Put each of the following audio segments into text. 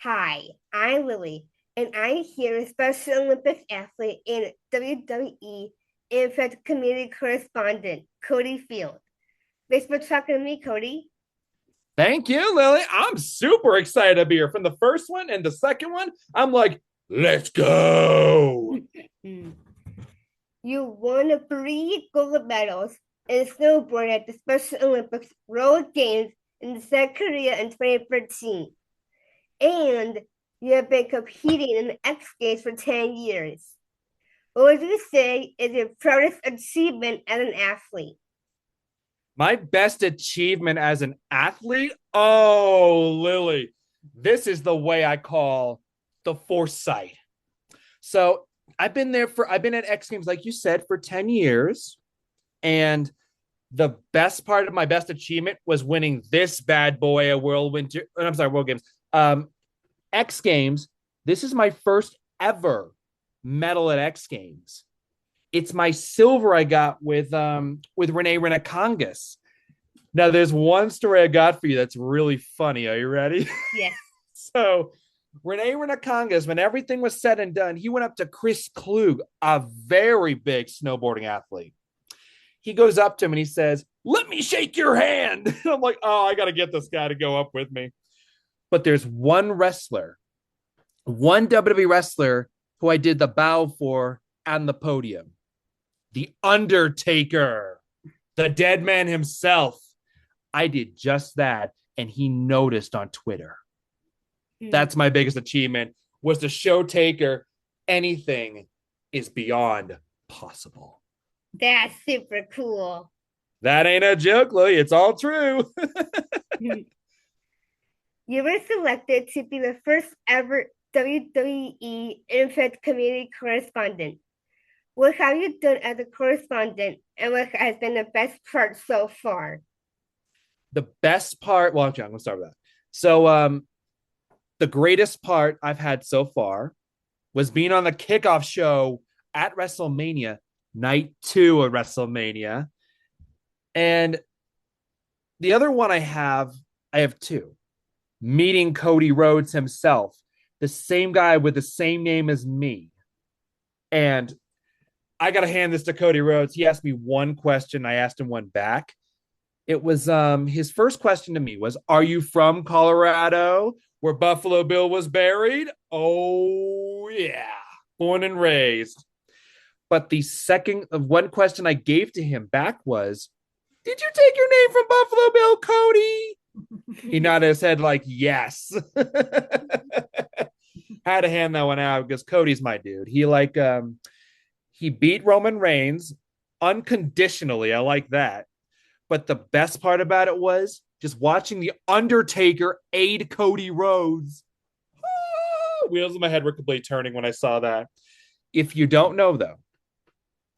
Hi, I'm Lily, and I'm here with Special Olympics athlete and WWE Impact Community Correspondent, Cody Field. Thanks for talking to me, Cody. Thank you, Lily. I'm super excited to be here. From the first one and the second one, I'm like, let's go. You won three gold medals in snowboarding at the Special Olympics World Games in South Korea in 2013. And you have been competing in the X Games for 10 years. What would you say is your proudest achievement as an athlete? My best achievement as an athlete? Oh, Lily, this is the way I call the foresight. So I've been at X Games, like you said, for 10 years. And the best part of my best achievement was winning this bad boy at World Games. X Games. This is my first ever medal at X Games. It's my silver I got with Renee Renacongas. Now, there's one story I got for you that's really funny. Are you ready? Yes. So, Renee Renacongas, when everything was said and done, he went up to Chris Klug, a very big snowboarding athlete. He goes up to him and he says, "Let me shake your hand." I'm like, oh, I got to get this guy to go up with me. But there's one WWE wrestler who I did the bow for on the podium. The Undertaker, the dead man himself. I did just that, and he noticed on Twitter. That's my biggest achievement, was to show Taker anything is beyond possible. That's super cool. That ain't a joke, Louie. It's all true. You were selected to be the first ever WWE Impact Community Correspondent. What have you done as a correspondent, and what has been the best part so far? The best part, well, okay, I'm going to start with that. So, the greatest part I've had so far was being on the kickoff show at WrestleMania, night 2 of WrestleMania. And the other one I have two. Meeting Cody Rhodes himself, the same guy with the same name as me. And I got to hand this to Cody Rhodes. He asked me one question. I asked him one back. It was his first question to me was, "Are you from Colorado, where Buffalo Bill was buried?" Oh, yeah. Born and raised. But the second of one question I gave to him back was, "Did you take your name from Buffalo Bill, Cody?" He nodded his head like, yes. Had to hand that one out because Cody's my dude. He beat Roman Reigns unconditionally. I like that. But the best part about it was just watching the Undertaker aid Cody Rhodes. Wheels in my head were completely turning when I saw that. If you don't know, though,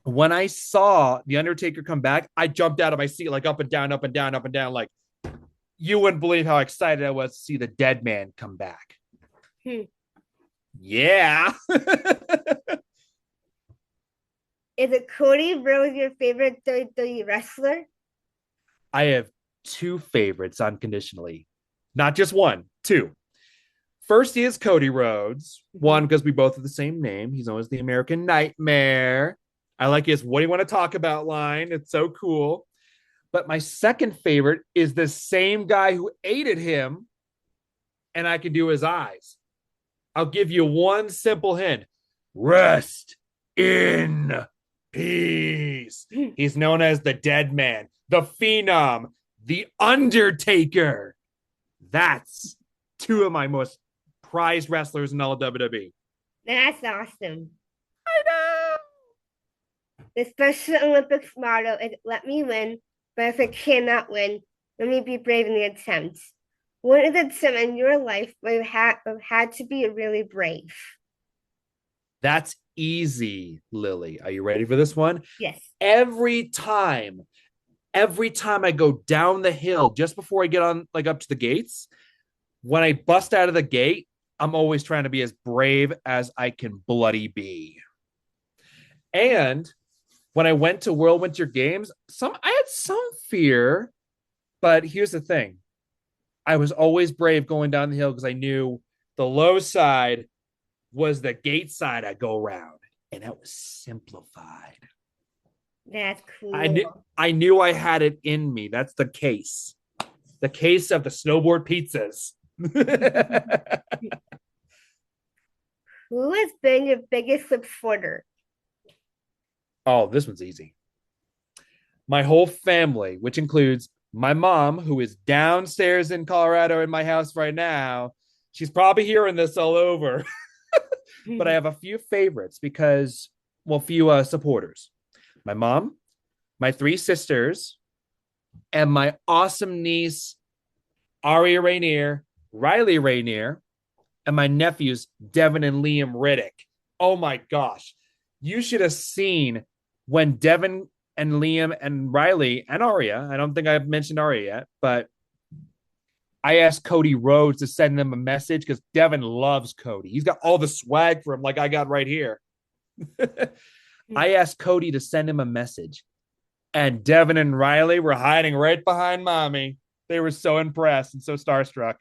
when I saw the Undertaker come back, I jumped out of my seat, like up and down, up and down, up and down. Like, you wouldn't believe how excited I was to see the dead man come back. Yeah. Is it Cody Rhodes your favorite WWE wrestler? I have two favorites unconditionally. Not just one, two. First is Cody Rhodes. One, because we both have the same name. He's known as the American Nightmare. I like his "what do you want to talk about" line. It's so cool. But my second favorite is the same guy who aided him, and I can do his eyes. I'll give you one simple hint. Rest in peace. He's known as the Dead Man, the Phenom, the Undertaker. That's two of my most prized wrestlers in all of WWE. That's awesome. I know. The Special Olympics motto is "Let me win, but if I cannot win, let me be brave in the attempt." What is a time in your life where you had to be really brave? That's easy, Lily. Are you ready for this one? Yes. Every time, every time I go down the hill, just before I get on, like up to the gates, when I bust out of the gate, I'm always trying to be as brave as I can bloody be. And when I went to World Winter Games, I had some fear, but here's the thing. I was always brave going down the hill because I knew The low side was the gate side I go round, and that was simplified. That's I knew cool. I knew I had it in me. That's the case of the snowboard pizzas. Who has been your biggest supporter? Oh, this one's easy. My whole family, which includes my mom, who is downstairs in Colorado in my house right now. She's probably hearing this all over, but I have a few favorites because, well, few supporters. My mom, my three sisters, and my awesome niece, Aria Rainier, Riley Rainier, and my nephews, Devin and Liam Riddick. Oh my gosh. You should have seen when Devin and Liam and Riley and Aria, I don't think I've mentioned Aria yet, but I asked Cody Rhodes to send them a message because Devin loves Cody. He's got all the swag for him, like I got right here. I asked Cody to send him a message, and Devin and Riley were hiding right behind mommy. They were so impressed and so starstruck.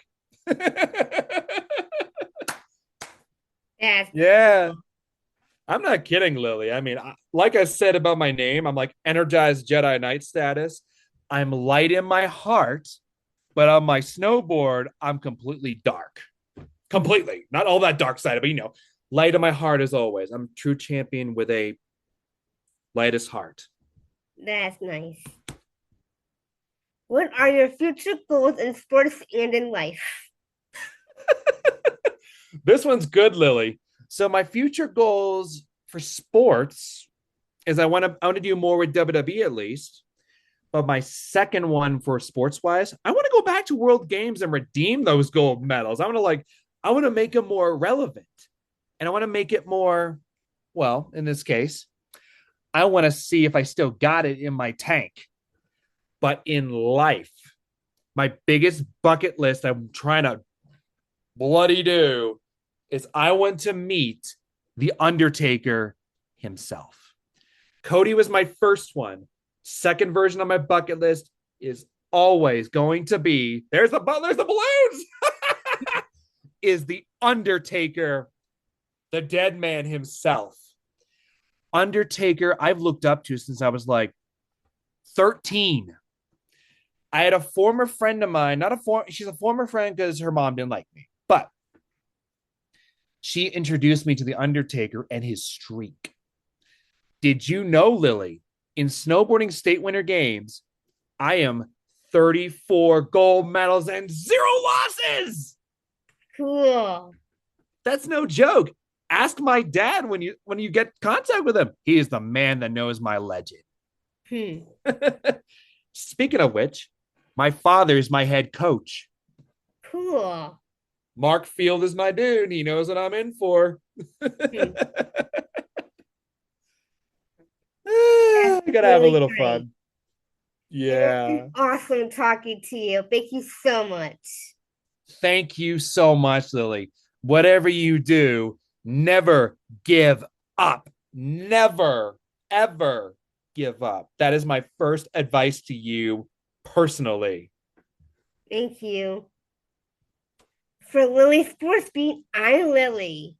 That's Yeah. I'm not kidding, Lily. I mean, like I said about my name, I'm like energized Jedi Knight status. I'm light in my heart, but on my snowboard, I'm completely dark. Completely. Not all that dark side, but light in my heart as always. I'm a true champion with a lightest heart. that's nice. What are your future goals in sports and in life? This one's good, Lily. So my future goals for sports is I want to do more with WWE at least. But my second one for sports wise, I want to go back to World Games and redeem those gold medals. I want to make them more relevant, and I want to make it more, well, in this case, I want to see if I still got it in my tank. But in life, my biggest bucket list I'm trying to bloody do is I want to meet the Undertaker himself. Cody was my first one. Second version on my bucket list is always going to be there's the balloons is the Undertaker, the dead man himself. Undertaker, I've looked up to since I was like 13. I had a former friend of mine, she's a former friend because her mom didn't like me, but she introduced me to the Undertaker and his streak. Did you know, Lily, in snowboarding state winter games, I am 34 gold medals and 0 losses. Cool. That's no joke. Ask my dad when you get contact with him. He is the man that knows my legend. Hmm. Speaking of which, my father's my head coach. Cool. Mark Field is my dude. He knows what I'm in for. Hmm. I That's gotta have a really little great. fun. Yeah. Awesome talking to you. Thank you so much. Thank you so much, Lily. Whatever you do, never give up. Never, ever give up. That is my first advice to you personally. Thank you. For Lily Sports Beat, I'm Lily.